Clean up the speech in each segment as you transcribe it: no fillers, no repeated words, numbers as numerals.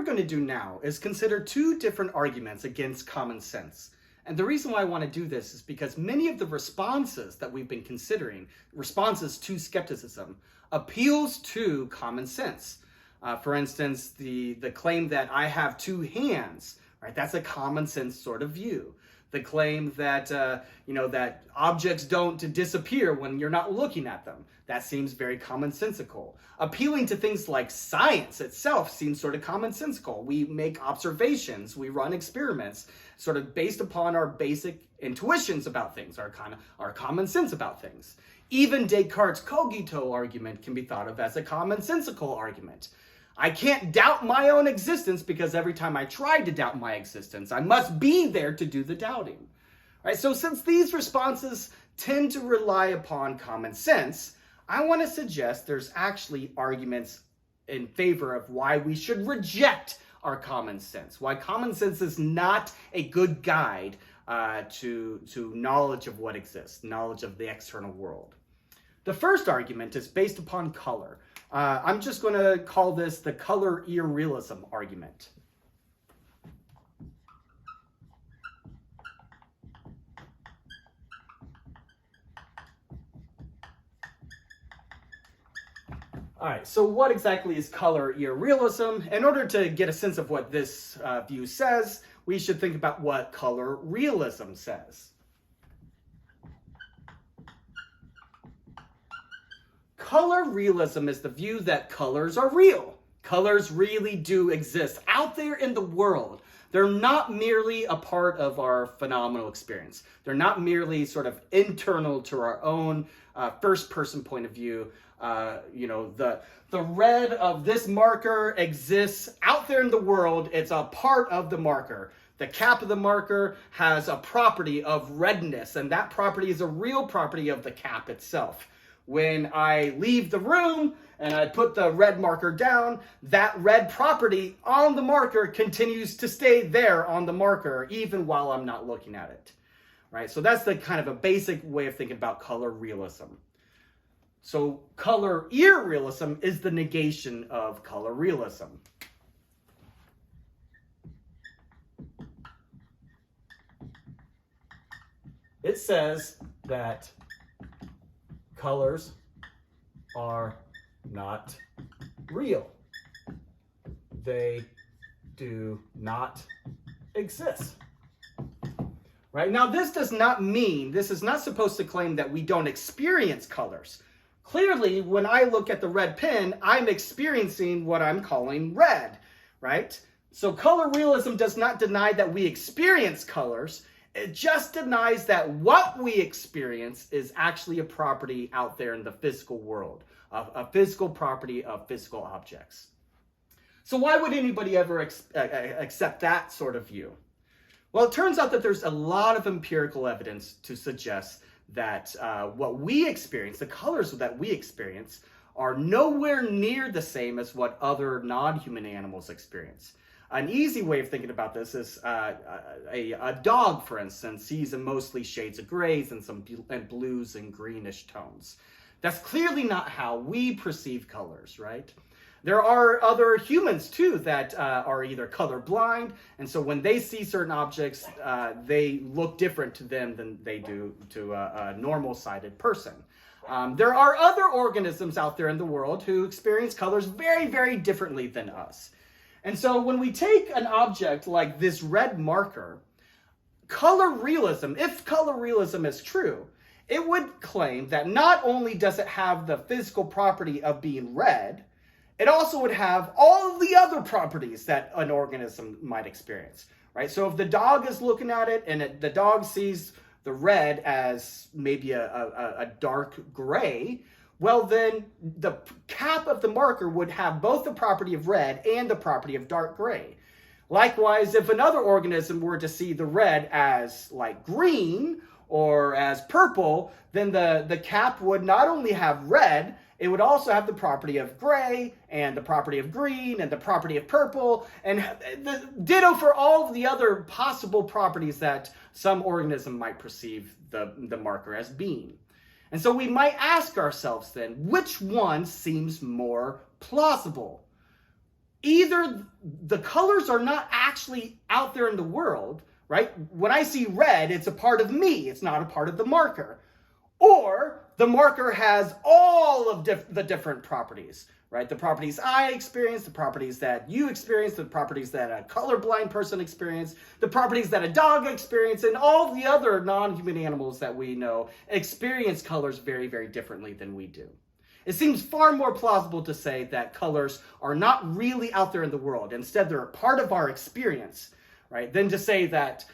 going to do now is consider two different arguments against common sense. And the reason why I want to do this is because many of the responses that we've been considering, responses to skepticism, appeals to common sense. For instance, the claim that I have two hands, right? That's a common sense sort of view. The claim that, that objects don't disappear when you're not looking at them. That seems very commonsensical. Appealing to things like science itself seems sort of commonsensical. We make observations, we run experiments, sort of based upon our basic intuitions about things, our common sense about things. Even Descartes' cogito argument can be thought of as a commonsensical argument. I can't doubt my own existence because every time I try to doubt my existence, I must be there to do the doubting. Right? So since these responses tend to rely upon common sense, I want to suggest there's actually arguments in favor of why we should reject our common sense, why common sense is not a good guide to knowledge of what exists, knowledge of the external world. The first argument is based upon color. I'm just going to call this the color irrealism argument. All right, so what exactly is color irrealism? In order to get a sense of what this view says, we should think about what color realism says. Color realism is the view that colors are real. Colors really do exist out there in the world. They're not merely a part of our phenomenal experience. They're not merely sort of internal to our own first-person point of view. The red of this marker exists out there in the world. It's a part of the marker. The cap of the marker has a property of redness, and that property is a real property of the cap itself. When I leave the room and I put the red marker down, that red property on the marker continues to stay there on the marker, even while I'm not looking at it. Right? So that's the kind of a basic way of thinking about color realism. So color irrealism is the negation of color realism. It says that colors are not real. They do not exist. Right? Now, this is not supposed to claim that we don't experience colors. Clearly, when I look at the red pen, I'm experiencing what I'm calling red, right? So color realism does not deny that we experience colors. It just denies that what we experience is actually a property out there in the physical world, a physical property of physical objects. So why would anybody ever accept that sort of view? Well, it turns out that there's a lot of empirical evidence to suggest that what we experience, the colors that we experience, are nowhere near the same as what other non-human animals experience. An easy way of thinking about this is a dog, for instance, sees in mostly shades of grays and blues and greenish tones. That's clearly not how we perceive colors, right? There are other humans, too, that are either colorblind, and so when they see certain objects, they look different to them than they do to a normal-sighted person. There are other organisms out there in the world who experience colors very, very differently than us. And so when we take an object like this red marker, color realism, if color realism is true, it would claim that not only does it have the physical property of being red, it also would have all of the other properties that an organism might experience, right? So if the dog is looking at it and the dog sees the red as maybe a dark gray, well, then the cap of the marker would have both the property of red and the property of dark gray. Likewise, if another organism were to see the red as like green or as purple, then the cap would not only have red, it would also have the property of gray and the property of green and the property of purple, and the ditto for all of the other possible properties that some organism might perceive the marker as being. And so we might ask ourselves then, which one seems more plausible? either the colors are not actually out there in the world, right? When I see red, it's a part of me. It's not a part of the marker. Or the marker has all of the different properties, right? The properties I experience, the properties that you experience, the properties that a colorblind person experience, the properties that a dog experience, and all the other non-human animals that we know experience colors very, very differently than we do. It seems far more plausible to say that colors are not really out there in the world. Instead, they're a part of our experience, right? Than to say that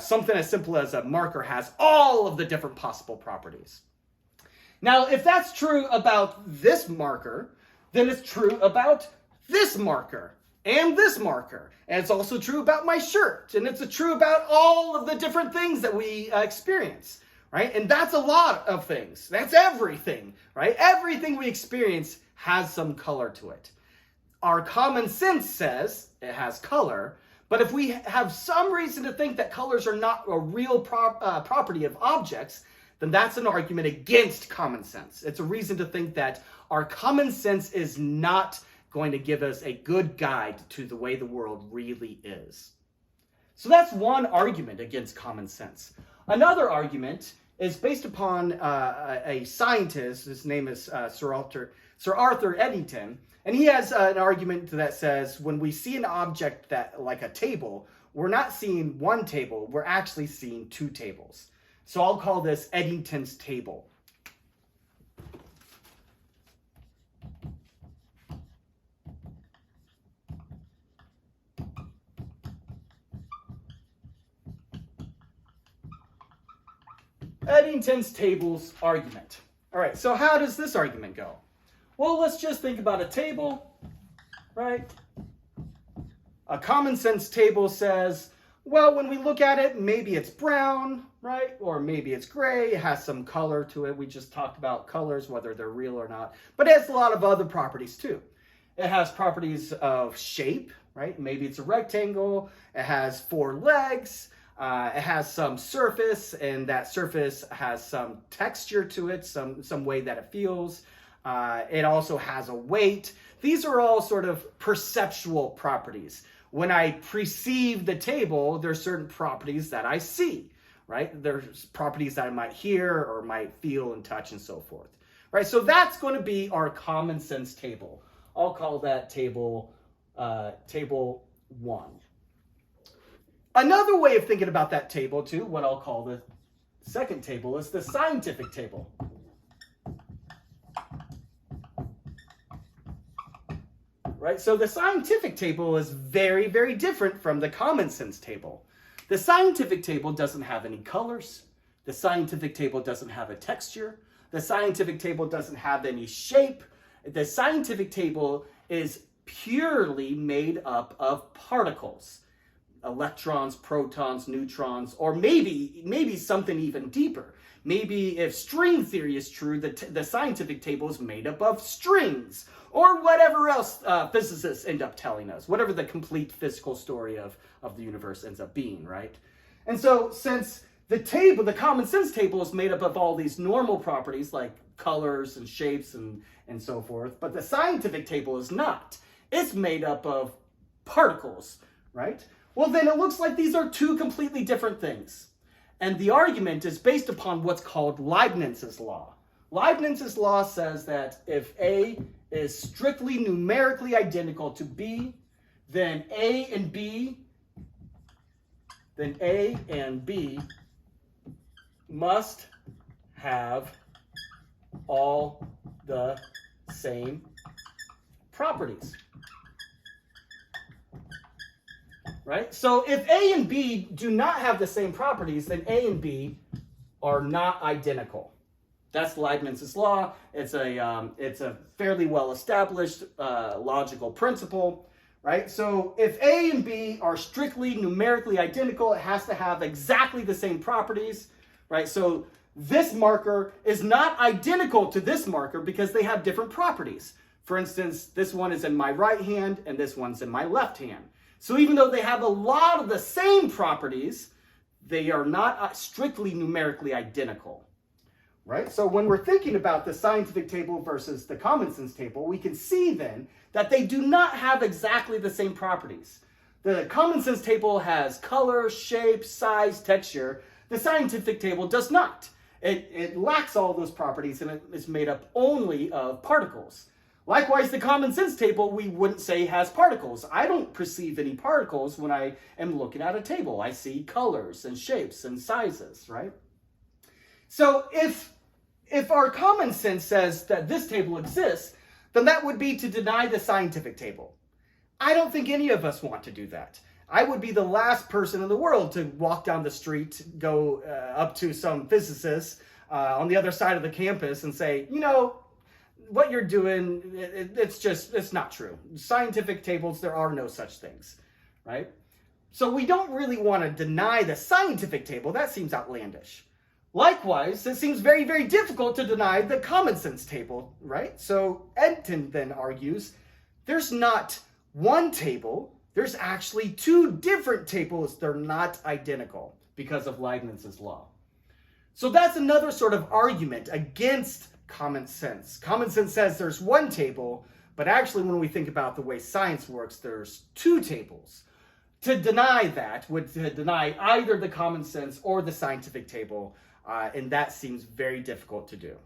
something as simple as a marker has all of the different possible properties. Now, if that's true about this marker, then it's true about this marker and this marker. And it's also true about my shirt. And it's true about all of the different things that we experience, right? And that's a lot of things. That's everything, right? Everything we experience has some color to it. Our common sense says it has color, but if we have some reason to think that colors are not a real property of objects, then that's an argument against common sense. It's a reason to think that our common sense is not going to give us a good guide to the way the world really is. So that's one argument against common sense. Another argument is based upon a scientist. His name is Sir Arthur Eddington. And he has an argument that says when we see an object that, like a table, we're not seeing one table, we're actually seeing two tables. So I'll call this Eddington's table. Eddington's table's argument. All right, so how does this argument go? Well, let's just think about a table, right? A common sense table says, well, when we look at it, maybe it's brown, right? Or maybe it's gray. It has some color to it. We just talked about colors, whether they're real or not. But it has a lot of other properties too. It has properties of shape, right? Maybe it's a rectangle. It has four legs. It has some surface, and that surface has some texture to it, some way that it feels. It also has a weight. These are all sort of perceptual properties. When I perceive the table, there's certain properties that I see, right? There's properties that I might hear or might feel and touch and so forth, right? So that's going to be our common sense table. I'll call that table 1. Another way of thinking about that table too, what I'll call the second table, is the scientific table. Right? So the scientific table is very, very different from the common sense table. The scientific table doesn't have any colors. The scientific table doesn't have a texture. The scientific table doesn't have any shape. The scientific table is purely made up of particles. Electrons, protons, neutrons, or maybe something even deeper. Maybe if string theory is true, the scientific table is made up of strings, or whatever else physicists end up telling us, whatever the complete physical story of the universe ends up being, right? And so since the common sense table is made up of all these normal properties like colors and shapes and so forth, but the scientific table is not. It's made up of particles, right? Well, then it looks like these are two completely different things. And the argument is based upon what's called Leibniz's law. Leibniz's law says that if A is strictly numerically identical to B, then A and B must have all the same properties. Right? So if A and B do not have the same properties, then A and B are not identical. That's Leibniz's law. It's a fairly well-established logical principle, right? So if A and B are strictly numerically identical, it has to have exactly the same properties, right? So this marker is not identical to this marker because they have different properties. For instance, this one is in my right hand and this one's in my left hand. So even though they have a lot of the same properties, they are not strictly numerically identical. right? So when we're thinking about the scientific table versus the common sense table, we can see then that they do not have exactly the same properties. The common sense table has color, shape, size, texture. The scientific table does not. It lacks all those properties, and it is made up only of particles. Likewise, the common sense table, we wouldn't say has particles. I don't perceive any particles when I am looking at a table. I see colors and shapes and sizes, right? So if our common sense says that this table exists, then that would be to deny the scientific table. I don't think any of us want to do that. I would be the last person in the world to walk down the street, go up to some physicist on the other side of the campus and say, you know, what you're doing, it's not true. Scientific tables, there are no such things, right? So we don't really want to deny the scientific table. That seems outlandish. Likewise, it seems very, very difficult to deny the common sense table, right? So Edton then argues there's not one table, there's actually two different tables. They're not identical because of Leibniz's law. So that's another sort of argument against common sense. Common sense says there's one table, but actually when we think about the way science works, there's two tables. To deny that would deny either the common sense or the scientific table, and that seems very difficult to do.